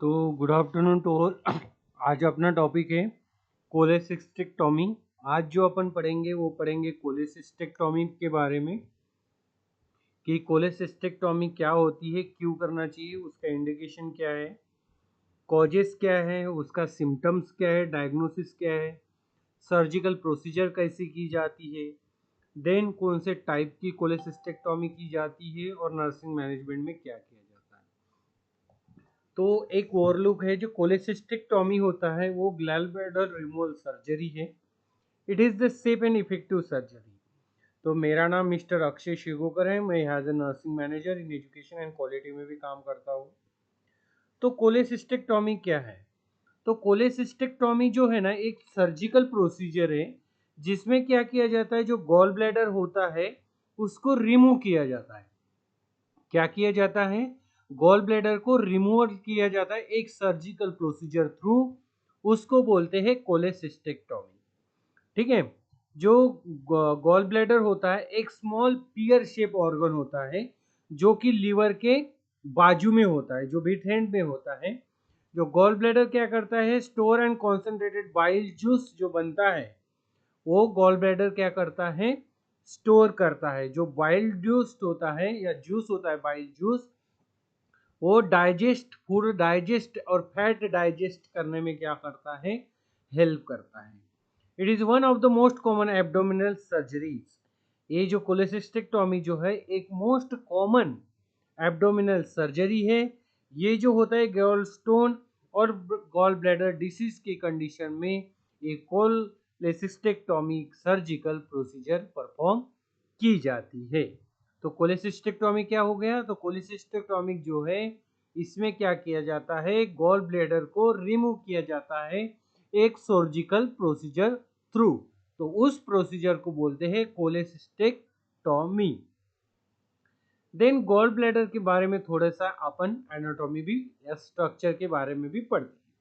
तो good afternoon to all. आज अपना टॉपिक है कोलेसिस्टेक्टॉमी। आज जो अपन पढ़ेंगे वो पढ़ेंगे कोलेसिस्टेक्टॉमी के बारे में कि कोलेसिस्टेक्टॉमी क्या होती है, क्यों करना चाहिए, उसका इंडिकेशन क्या है, कॉजेस क्या है, उसका सिम्टम्स क्या है, डायग्नोसिस क्या है, सर्जिकल प्रोसीजर कैसे की जाती है, देन कौन से टाइप की कोलेसिस्टेक्टॉमी की जाती है और नर्सिंग मैनेजमेंट में क्या किया जाता है। तो एक ओवरलुक है, जो कोलेसिस्टेक्टॉमी होता है वो ग्लैलब्लैडर रिमूवल सर्जरी है। It is the safe and effective surgery. तो मेरा नाम मिस्टर अक्षय शिगोकर है। मैं as a nursing manager in education and quality में भी काम करता हूँ। तो कोलेसिस्टेक्टॉमी क्या है? तो कोलेसिस्टेक्टॉमी जो है ना, एक सर्जिकल प्रोसीजर है जिसमें क्या किया जाता है, जो गॉल ब्लैडर होता है उसको रिमूव किया जाता है। क्या किया जाता है? गॉल ब्लैडर को रिमूव किया जाता है एक सर्जिकल प्रोसीजर थ्रू। उसको बोलते हैं कोलेसिस्टेक्टॉमी। ठीक है। जो गॉल ब्लैडर होता है एक स्मॉल पियर शेप ऑर्गन होता है जो कि लीवर के बाजू में होता है, जो बिट एंड में होता है। जो गॉल ब्लैडर क्या करता है, store and concentrated bile juice जो बनता है वो गॉल ब्लैडर क्या करता है, स्टोर करता है। जो बाइल जूस होता है या जूस होता है बाइल जूस, वो डाइजेस्ट, फूड डाइजेस्ट और फैट डाइजेस्ट करने में क्या करता है, हेल्प करता है। It is one of the most common abdominal surgeries. ये जो कोलेसिस्टेक्टॉमी जो है एक मोस्ट कॉमन एब्डोमिनल सर्जरी है। ये जो होता है गॉल स्टोन और गॉल ब्लैडर डिसीज की कंडीशन में एक कोलेसिस्टेक्टॉमी सर्जिकल प्रोसीजर परफॉर्म की जाती है। तो कोलेसिस्टेक्टॉमी क्या हो गया? तो कोलेसिस्टेक्टॉमी जो है इसमें क्या किया जाता है, गॉल ब्लैडर को रिमूव किया जाता है एक सर्जिकल प्रोसीजर थ्रू। तो उस प्रोसीजर को बोलते हैं कोलेसिस्टेक्टॉमी। देन गॉल ब्लैडर के बारे में थोड़ा सा अपन एनाटॉमी भी या स्ट्रक्चर के बारे में भी पढ़ते हैं।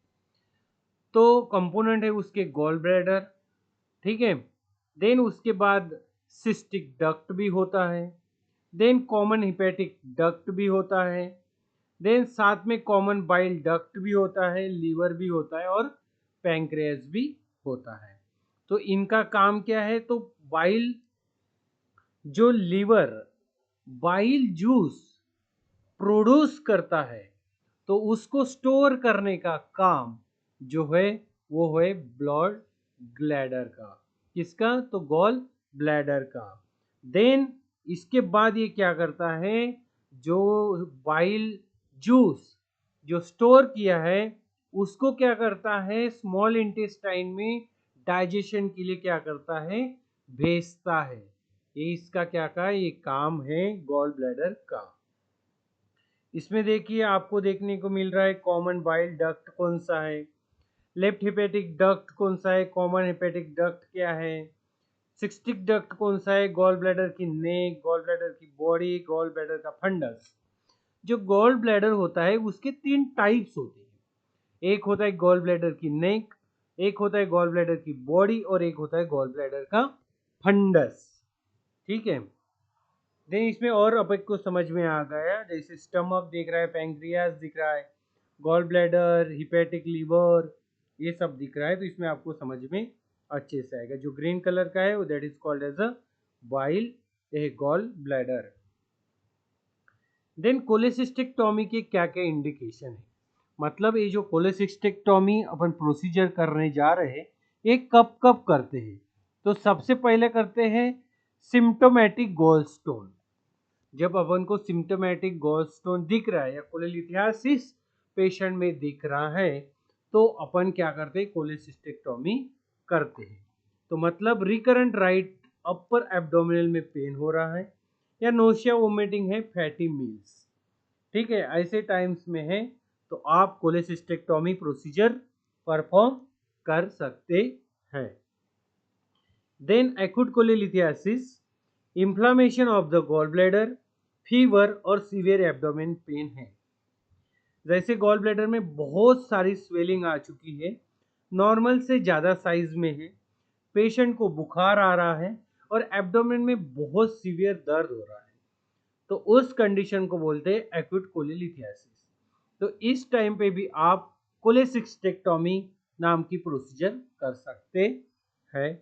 तो कंपोनेंट है उसके गॉल ब्लैडर, ठीक है। देन उसके बाद सिस्टिक डक्ट भी होता है, देन कॉमन हिपेटिक डक्ट भी होता है, देन साथ में कॉमन बाइल डक्ट भी होता है, लीवर भी होता है और पैंक्रियास भी होता है। तो इनका काम क्या है? तो बाइल, जो लीवर बाइल जूस प्रोड्यूस करता है तो उसको स्टोर करने का काम जो है वो है ब्लड ब्लैडर का। किसका? तो गॉल ब्लैडर का। देन इसके बाद ये क्या करता है, जो बाइल जूस जो स्टोर किया है उसको क्या करता है, स्मॉल इंटेस्टाइन में डाइजेशन के लिए क्या करता है, भेजता है। ये इसका क्या का ये काम है गॉल ब्लैडर का। इसमें देखिए आपको देखने को मिल रहा है कॉमन बाइल डक्ट कौन सा है, लेफ्ट हेपेटिक डक्ट कौन सा है, कॉमन हेपेटिक डक्ट क्या है, सिस्टिक डक्ट कौन सा है, गॉल ब्लैडर की नेक, गॉल ब्लैडर की बॉडी, गॉल ब्लैडर का फंडस। जो गॉल ब्लैडर होता है उसके तीन टाइप्स होते हैं। एक होता है गॉल ब्लैडर की नेक, एक होता है गॉल ब्लैडर की बॉडी और एक होता है गॉल ब्लैडर का फंडस। ठीक है। देन इसमें और अपन को समझ में आ गया, जैसे स्टमक दिख रहा है, पैंक्रियास दिख रहा है, गॉल ब्लैडर, हिपेटिक लीवर, ये सब दिख रहा है। तो इसमें आपको समझ में अच्छे से आएगा। जो ग्रीन कलर का है वो that is called as a bile, a gall bladder. Then cholecystectomy के क्या क्या इंडिकेशन है, मतलब ये जो कोलेसिस्टेक्टॉमी अपन प्रोसीजर करने जा रहे हैं ये कब कब करते हैं? तो सबसे पहले करते हैं सिम्टोमेटिक गॉल स्टोन। जब अपन को सिम्टोमेटिक गॉलस्टोन दिख रहा है या कोलेलिथियासिस पेशेंट में दिख रहा है तो अपन क्या करते हैं, कोलेसिस्टेक्टॉमी करते हैं। तो मतलब रिकरेंट राइट अपर एब्डोमिनल में पेन हो रहा है या नोशिया वोमिटिंग है, फैटी मील्स, ठीक है, ऐसे टाइम्स में है तो आप कोलेसिस्टेक्टॉमी प्रोसीजर परफॉर्म कर सकते हैं। Then acute cholelithiasis, inflammation of the gall bladder, fever और सीवियर एब्डोमेन पेन है। जैसे गॉल ब्लैडर में बहुत सारी स्वेलिंग आ चुकी है, नॉर्मल से ज़्यादा साइज में है, पेशेंट को बुखार आ रहा है और एब्डोमेन में बहुत सीवियर दर्द हो रहा है, तो उस कंडीशन को बोलते हैं एक्यूट कोलेलिथियासिस। तो इस टाइम पे भी आप कोलेसिस्टेक्टोमी नाम की प्रोसीजर कर सकते हैं।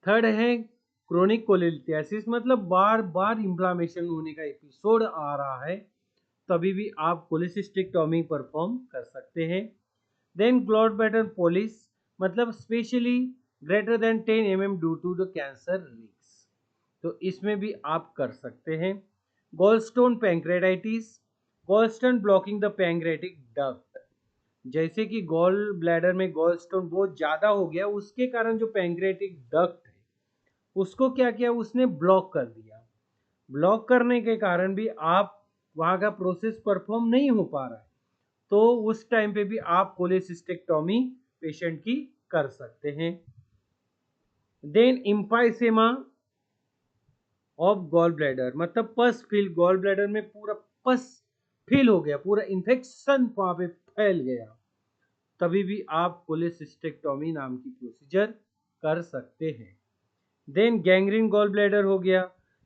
थर्ड है क्रोनिक कोलेलिथियासिस, मतलब बार बार इंफ्लामेशन होने का एपिसोड आ रहा है, तभी भी आप कोलेसिस्टेक्टोमी परफॉर्म कर सकते हैं। देन गॉल ब्लैडर पोलिस, मतलब specially greater than 10 mm due to the cancer risk, तो इसमें भी आप कर सकते हैं। Gallstone pancreatitis, gallstone blocking the pancreatic duct, जैसे कि गॉल ब्लैडर में गॉलस्टोन बहुत ज़्यादा हो गया, उसके कारण जो पैंक्रेटिक डक्ट है उसको क्या किया, उसने ब्लॉक कर दिया। ब्लॉक करने के कारण भी आप वहाँ का प्रोसेस परफॉर्म नहीं हो पा रहा है, तो उस टाइम पे भी आप कोलेसिस्टेक्टोमी पेशेंट की कर सकते हैं। देन इम्पाइसेमा ऑफ गॉल ब्लैडर, मतलब पस फिल, गॉल ब्लैडर में पूरा पस फिल हो गया, पूरा इन्फेक्शन वहां पे फैल गया, तभी भी आप कोलेसिस्टेक्टोमी नाम की प्रोसीजर कर सकते हैं। देन गैंग्रीन गॉल ब्लैडर हो गया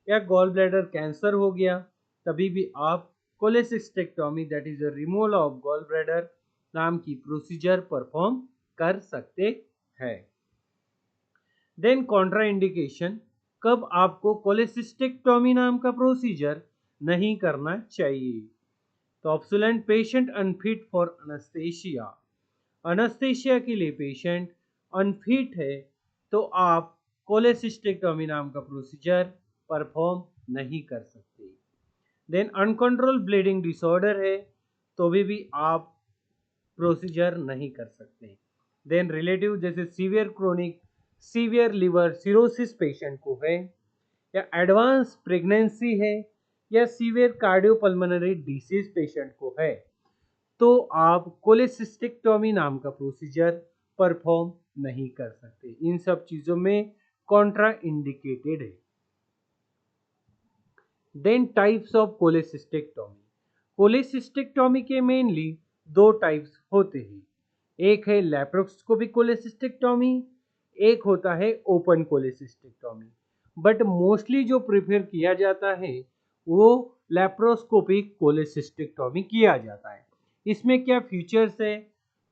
या गॉल ब्लैडर कैंसर हो गया, तभी भी आप cholecystectomy that is a removal of gall bladder नाम की प्रोसीजर परफॉर्म कर सकते हैं। देन कॉन्ट्राइंडिकेशन, कब आपको कोलेसिस्टेक्टोमी नाम का प्रोसीजर नहीं करना चाहिए। तो ऑप्शनल, पेशेंट अनफिट फॉर अनस्थेशिया, अनस्थेशिया के लिए पेशेंट अनफिट है तो आप कोलेसिस्टेक्टोमी नाम का प्रोसीजर परफॉर्म नहीं कर सकते। देन अनकंट्रोल ब्लीडिंग डिसऑर्डर है तो भी आप प्रोसीजर नहीं कर सकते। देन रिलेटिव, जैसे severe chronic severe liver cirrhosis patient को है, या एडवांस प्रेगनेंसी है, या सीवियर कार्डियोपल्मोनरी डिसीज पेशेंट को है, तो आप कोलेसिस्टेक्टोमी नाम का प्रोसीजर परफॉर्म नहीं कर सकते। इन सब चीजों में कॉन्ट्रा इंडिकेटेड है। Then types of cholecystectomy, cholecystectomy के मेनली दो टाइप्स होते हैं, एक है लैप्रोस्कोपिक कोलेसिस्टेक्टोमी, एक होता है ओपन कोलेसिस्टेक्टोमी, बट मोस्टली जो प्रेफर किया जाता है वो लैप्रोस्कोपिक कोलेसिस्टेक्टोमी किया जाता है। इसमें क्या फीचर्स है,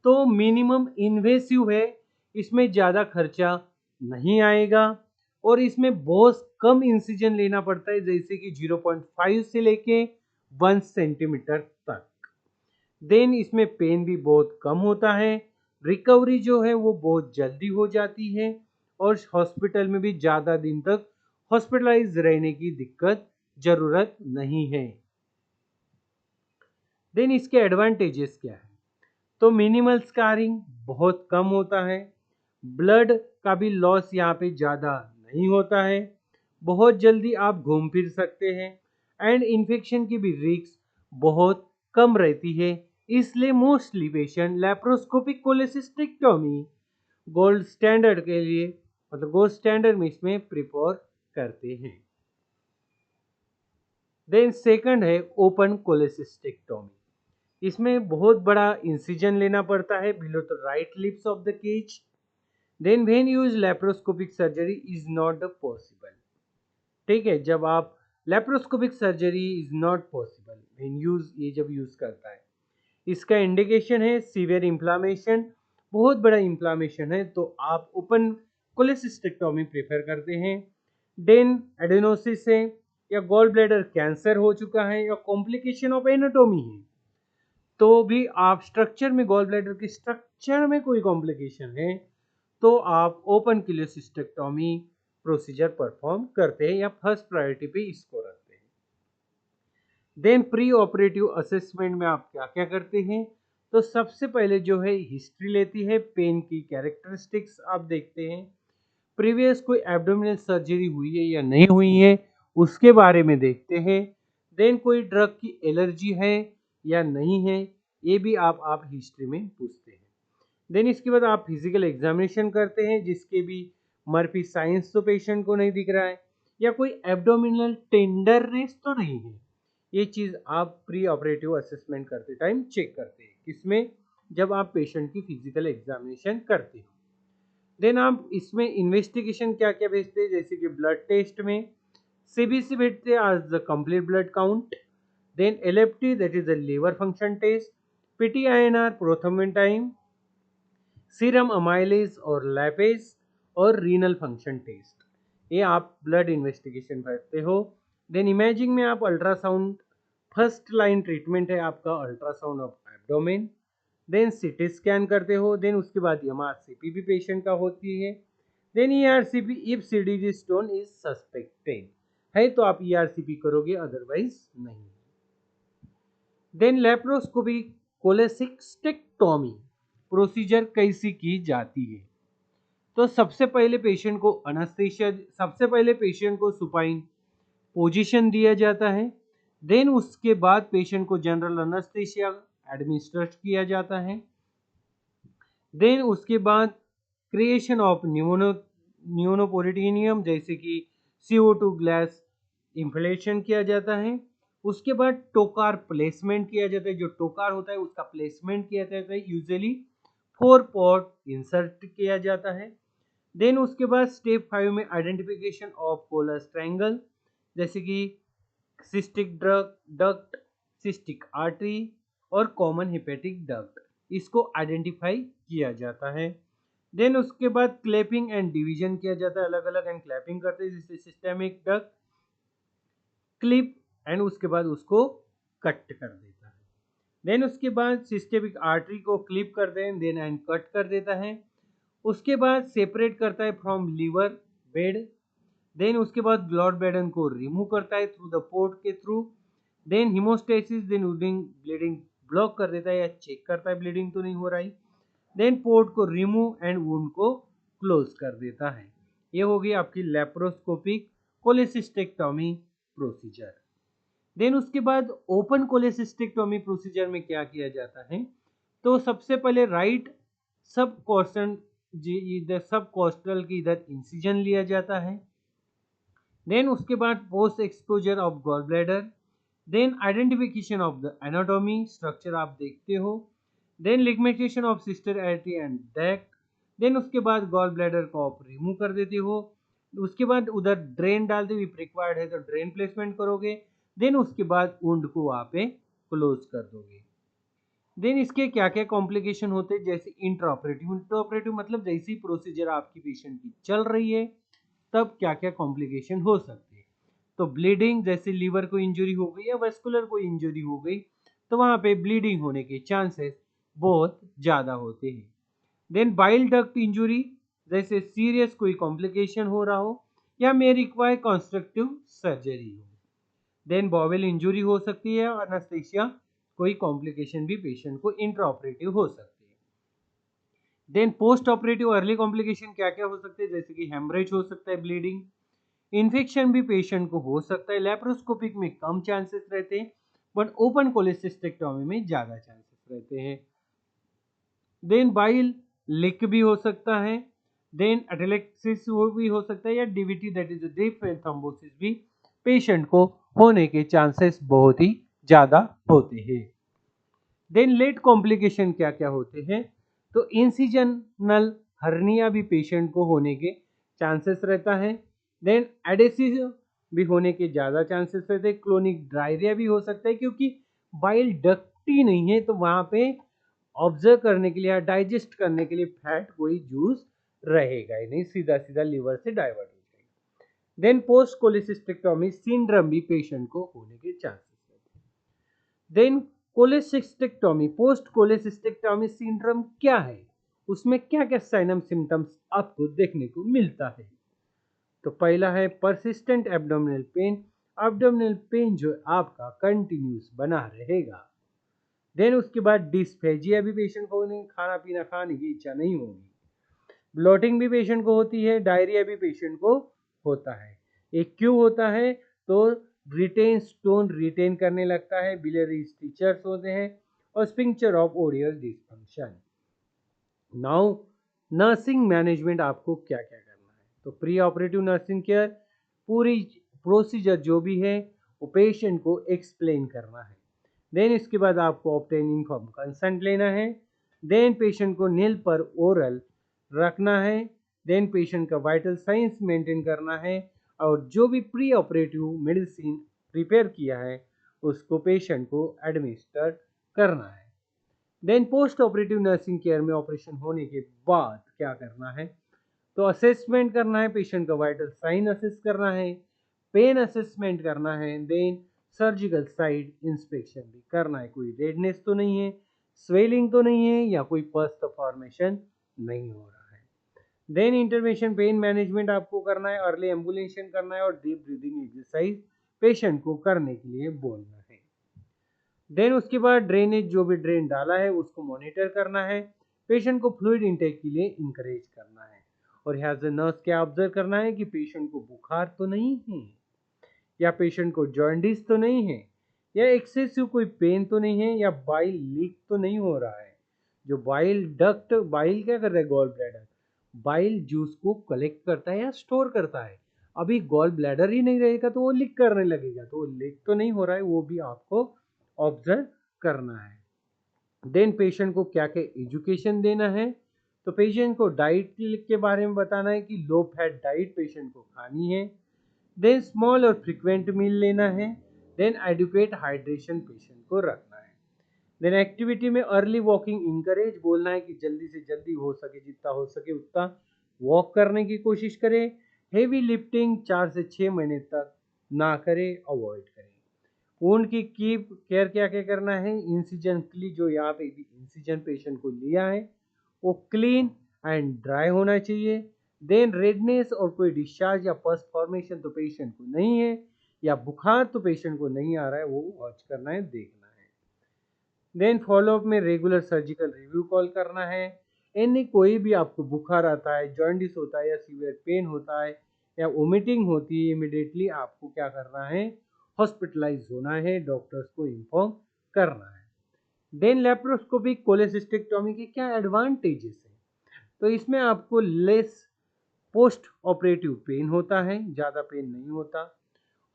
तो मिनिमम इन्वेसिव है, इसमें ज़्यादा खर्चा नहीं आएगा, और इसमें बहुत कम इंसिजन लेना पड़ता है, जैसे कि 0.5 से लेके 1 सेंटीमीटर तक। देन इसमें पेन भी बहुत कम होता है, रिकवरी जो है वो बहुत जल्दी हो जाती है, और हॉस्पिटल में भी ज़्यादा दिन तक हॉस्पिटलाइज रहने की दिक्कत ज़रूरत नहीं है। देन इसके एडवांटेजेस क्या है, तो मिनिमल स्कारिंग बहुत कम होता है, ब्लड का भी लॉस यहाँ पे ज़्यादा नहीं होता है, बहुत जल्दी आप घूम फिर सकते हैं, एंड इन्फेक्शन की भी रिस्क बहुत कम रहती है, इसलिए mostly patient laparoscopic cholecystectomy gold standard के लिए, मतलब गोल्ड स्टैंडर्ड में इसमें प्रिफर करते हैं। देन सेकंड है ओपन कोलेसिस्टेक्टोमी, इसमें बहुत बड़ा इंसिजन लेना पड़ता है below the right lips of the cage. Then when use laparoscopic surgery is not the possible, ठीक है, जब आप laparoscopic surgery is not possible when use, ये जब यूज करता है, इसका इंडिकेशन है सीवियर इन्फ्लामेशन, बहुत बड़ा इन्फ्लामेशन है तो आप ओपन कोलेसिस्टेक्टोमी प्रेफर करते हैं। देन एडेनोसिस है, या गॉल ब्लैडर कैंसर हो चुका है, या कॉम्प्लिकेशन ऑफ एनाटोमी है, तो भी आप स्ट्रक्चर में, गॉल ब्लैडर की स्ट्रक्चर में कोई कॉम्प्लिकेशन है तो आप ओपन कोलेसिस्टेक्टोमी प्रोसीजर परफॉर्म करते हैं, या फर्स्ट प्रायोरिटी पे इसको रखते हैं। देन प्री ऑपरेटिव असेसमेंट में आप क्या क्या करते हैं, तो सबसे पहले जो है हिस्ट्री लेती है, पेन की कैरेक्टरिस्टिक्स आप देखते हैं, प्रीवियस कोई एब्डोमिनल सर्जरी हुई है या नहीं हुई है उसके बारे में देखते हैं, देन कोई ड्रग की एलर्जी है या नहीं है ये भी आप हिस्ट्री में पूछते हैं। देन इसके बाद आप फिजिकल एग्जामिनेशन करते हैं, जिसके भी मर्फी साइंस तो पेशेंट को नहीं दिख रहा है, या कोई एब्डोमिनल टेंडरनेस तो नहीं है, ये चीज़ आप प्री ऑपरेटिव असेसमेंट करते टाइम चेक करते हैं, किसमें, जब आप पेशेंट की फिजिकल एग्जामिनेशन करते हो। देन आप इसमें इन्वेस्टिगेशन क्या क्या भेजते हैं, जैसे कि ब्लड टेस्ट में सीबीसी भेजते हैं आज the complete blood count, then LFT, that is the liver function test, PT-INR prothrombin, serum amylase और लैपेज और रीनल फंक्शन टेस्ट, ये आप ब्लड इन्वेस्टिगेशन करते हो। देन इमेजिंग में आप अल्ट्रासाउंड, फर्स्ट लाइन ट्रीटमेंट है आपका ultrasound of abdomen. Then CT scan करते हो। देन उसके बाद EMRCP भी पेशेंट का होती है। Then ERCP if CDG stone is suspected है तो आप ERCP करोगे, अदरवाइज नहीं। देन लेप्रोस्कोपी कोलेसिस्टेक्टोमी प्रोसीजर कैसी की जाती है? तो सबसे पहले पेशेंट को अनेस्थीसिया, सबसे पहले पेशेंट को सुपाइन पोजीशन दिया जाता है। देन उसके बाद पेशेंट को जनरल अनेस्थीसिया एडमिनिस्टर किया जाता है। देन उसके बाद क्रिएशन ऑफ न्यूमोपोलिटिनियम जैसे कि CO2 ग्लास इन्फ्लेशन किया जाता है। उसके बाद टोकार प्लेसमेंट किया जाता है, जो टोकार होता है उसका प्लेसमेंट किया जाता है, यूजुअली 4 पॉट इंसर्ट किया जाता है। देन उसके बाद स्टेप 5 में आइडेंटिफिकेशन ऑफ कोलस ट्रायंगल जैसे कि सिस्टिक डक्ट, सिस्टिक आर्टरी और कॉमन हेपेटिक डक्ट, इसको आइडेंटिफाई किया जाता है। देन उसके बाद क्लैपिंग एंड डिवीजन किया जाता है, अलग अलग एंड क्लैपिंग करते हैं, जिससे सिस्टेमिक डक्ट क्लिप एंड उसके बाद उसको कट कर देता है। देन उसके बाद सिस्टेमिक आर्टरी को क्लिप कर दें, देन एंड कट कर देता है। उसके बाद सेपरेट करता है फ्रॉम लीवर बेड। देन उसके बाद ब्लड बैडन को रिमूव करता है थ्रू द पोर्ट के through. Then hemostasis, then bleeding block कर देता है या चेक करता है ब्लीडिंग तो नहीं हो रही। देन पोर्ट को रिमूव एंड वुंड को क्लोज कर देता है। ये होगी आपकी लेप्रोस्कोपिक कोलेसिस्टेक्टोमी प्रोसीजर। देन उसके बाद ओपन कोलेसिस्टेक्टोमी प्रोसीजर में क्या किया जाता है? तो सबसे पहले राइट सब कोस्टल की इधर इंसिजन लिया जाता है। देन उसके बाद post exposure of gall bladder, then identification of the anatomy structure आप देखते हो, then ligamentation of cystic artery and duct. Then उसके बाद गॉल ब्लैडर को आप रिमूव कर देते हो। उसके बाद उधर ड्रेन डालते हुए रिक्वायर्ड है तो ड्रेन प्लेसमेंट करोगे। देन उसके बाद वुंड को वहाँ पे क्लोज कर दोगे। देन इसके क्या क्या कॉम्प्लिकेशन होते हैं, जैसे इंट्राऑपरेटिव मतलब जैसी प्रोसीजर आपकी पेशेंट की चल रही है तब क्या क्या कॉम्प्लिकेशन हो सकते हैं। तो ब्लीडिंग, जैसे लीवर को इंजरी हो गई या वेस्कुलर को इंजरी हो गई तो वहाँ पे ब्लीडिंग होने के चांसेस बहुत ज़्यादा होते हैं। देन बाइल डक्ट इंजुरी, जैसे सीरियस कोई कॉम्प्लिकेशन हो रहा हो या मे रिक्वायर कंस्ट्रक्टिव सर्जरी हो। देन बॉवेल इंजुरी हो सकती है और एनेस्थीसिया कोई कॉम्प्लिकेशन भी पेशेंट को इंट्राऑपरेटिव हो सकती है। Then post operative early complication क्या क्या हो सकते हैं, जैसे कि हेमरेज हो सकता है, ब्लीडिंग, इन्फेक्शन भी पेशेंट को हो सकता है। लेप्रोस्कोपिक में कम चांसेस रहते हैं बट ओपन कोलेसिस्टेक्टोमी में ज़्यादा चांसेस रहते हैं। देन बाइल लीक भी हो सकता है। देन एटेलेक्सिस भी हो सकता है या DVT that is deep vein thrombosis भी पेशेंट को होने के चांसेस बहुत ही ज़्यादा होते हैं। देन लेट कॉम्प्लिकेशन क्या क्या होते हैं, तो इंसिजनल हर्निया भी पेशेंट को होने के चांसेस रहता है। देन एडेसिव भी होने के ज़्यादा चांसेस रहते हैं। क्रोनिक डायरिया भी हो सकता है क्योंकि बाइल डक्ट ही नहीं है तो वहाँ पे ऑब्जर्व करने के लिए या डाइजेस्ट करने के लिए फैट कोई जूस रहेगा ही नहीं, सीधा सीधा लीवर से डाइवर्ट हो जाएगा। देन पोस्ट कोलेसिस्टेक्टोमी सिंड्रोम भी पेशेंट को होने के चांसेस रहते हैं। Then cholecystectomy, post cholecystectomy syndrome क्या है, उसमें क्या क्या साइन एंड सिम्टम्स आपको देखने को मिलता है? तो पहला है persistent abdominal pain, abdominal pain जो आपका कंटिन्यूस बना रहेगा। देन उसके बाद डिस्फेजिया भी पेशेंट को होने, खाना पीना खाने की इच्छा नहीं होगी। ब्लोटिंग भी पेशेंट को होती है, डायरिया भी पेशेंट को होता है। एक क्यों होता है, तो रिटेन स्टोन रिटेन करने लगता है, बिलियरी स्टिचर्स होते हैं और sphincter of Oryol dysfunction. Now nursing management आपको क्या क्या करना है, तो प्री ऑपरेटिव नर्सिंग केयर, पूरी प्रोसीजर जो भी है वो पेशेंट को एक्सप्लेन करना है। देन इसके बाद आपको ऑब्टेन इन्फॉर्म कंसेंट लेना है। देन पेशेंट को नील पर ओरल रखना है। देन पेशेंट का वाइटल साइंस मेंटेन करना है और जो भी प्री ऑपरेटिव मेडिसिन प्रिपेयर किया है उसको पेशेंट को एडमिनिस्टर करना है। Then post operative nursing care में ऑपरेशन होने के बाद क्या करना है, तो असेसमेंट करना है, पेशेंट का वाइटल साइन असेस करना है, पेन असेसमेंट करना है, देन सर्जिकल साइड इंस्पेक्शन भी करना है, कोई रेडनेस तो नहीं है, स्वेलिंग तो नहीं है, या कोई पस फॉर्मेशन नहीं हो रहा है। देन इंटरवेंशन पेन मैनेजमेंट आपको करना है, अर्ली एम्बुलेशन करना है और डीप ब्रीदिंग एक्सरसाइज पेशेंट को करने के लिए बोलना है। देन उसके बाद ड्रेनेज, जो भी ड्रेन डाला है उसको मॉनिटर करना है, पेशेंट को फ्लूइड इंटेक के लिए इंकरेज करना है, और एज ए नर्स क्या ऑब्जर्व करना है कि पेशेंट को बुखार तो नहीं है, या पेशेंट को जॉन्डिस तो नहीं है, या एक्सेसिव कोई पेन तो नहीं है, या बाइल लीक तो नहीं हो रहा है। जो बाइल डक्ट, बाइल क्या करता है, गॉल ब्लैडर बाइल जूस को कलेक्ट करता है या स्टोर करता है, अभी गॉल ब्लैडर ही नहीं रहेगा तो वो लीक करने लगेगा, तो वो लीक तो नहीं हो रहा है, वो भी आपको ऑब्जर्व करना है। देन पेशेंट को क्या क्या एजुकेशन देना है, तो पेशेंट को डाइट के बारे में बताना है कि लो फैट डाइट पेशेंट को खानी है, देन स्मॉल और फ्रिक्वेंट मील लेना है, देन एडुकेट हाइड्रेशन पेशेंट को रखना है। देन एक्टिविटी में अर्ली वॉकिंग इंकरेज, बोलना है कि जल्दी से जल्दी हो सके, जितना हो सके उतना वॉक करने की कोशिश करें, हेवी लिफ्टिंग 4 से 6 महीने तक ना करें, अवॉइड करें। वुंड की कीप केयर क्या क्या करना है, इंसिजन क्ली, जो यहाँ पे भी इंसिजन पेशेंट को लिया है वो क्लीन एंड ड्राई होना चाहिए। देन रेडनेस और कोई डिस्चार्ज या पस फॉर्मेशन तो पेशेंट को नहीं है, या बुखार तो पेशेंट को नहीं आ रहा है, वो वॉच करना है, देखना है। देन फॉलोअप में रेगुलर सर्जिकल रिव्यू कॉल करना है, यानी कोई भी आपको बुखार आता है, जॉन्डिस होता है, या सीवियर पेन होता है, या वोमिटिंग होती है, इमिडिएटली आपको क्या करना है, हॉस्पिटलाइज होना है, डॉक्टर्स को इन्फॉर्म करना है। देन लेप्रोस्कोपिक कोलेसिस्टेक्टोमी के क्या एडवांटेजेस हैं, तो इसमें आपको लेस पोस्ट ऑपरेटिव पेन होता है, ज़्यादा पेन नहीं होता,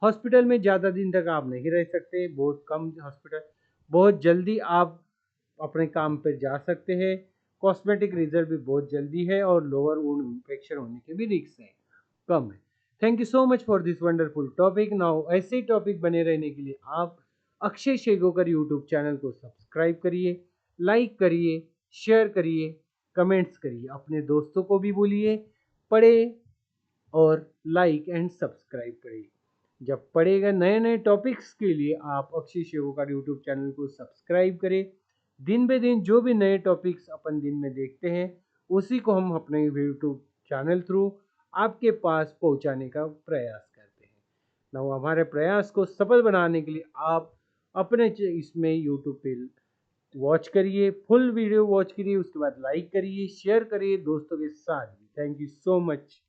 हॉस्पिटल में ज़्यादा दिन तक आप नहीं रह सकते, बहुत कम हॉस्पिटल, बहुत जल्दी आप अपने काम पर जा सकते हैं, कॉस्मेटिक रिजल्ट भी बहुत जल्दी है, और लोअर वुंड इन्फेक्शन होने के भी रिस्क हैं, कम है। Thank you so much for this wonderful topic. Now ऐसे ही टॉपिक बने रहने के लिए आप अक्षय शेगोकर यूट्यूब चैनल को सब्सक्राइब करिए, लाइक करिए, शेयर करिए, कमेंट्स करिए, अपने दोस्तों को भी बोलिए पढ़े, और लाइक एंड सब्सक्राइब करिए। जब पढ़ेगा नए नए टॉपिक्स के लिए आप अक्षय शेगोकर यूट्यूब चैनल को सब्सक्राइब करें। दिन बे दिन जो भी नए टॉपिक्स अपन दिन में देखते हैं उसी को हम अपने यूट्यूब चैनल थ्रू आपके पास पहुंचाने का प्रयास करते हैं। ना हमारे प्रयास को सफल बनाने के लिए आप अपने इसमें यूट्यूब पे वॉच करिए, फुल वीडियो वॉच करिए, उसके बाद लाइक करिए, शेयर करिए दोस्तों के साथ भी। Thank you so much.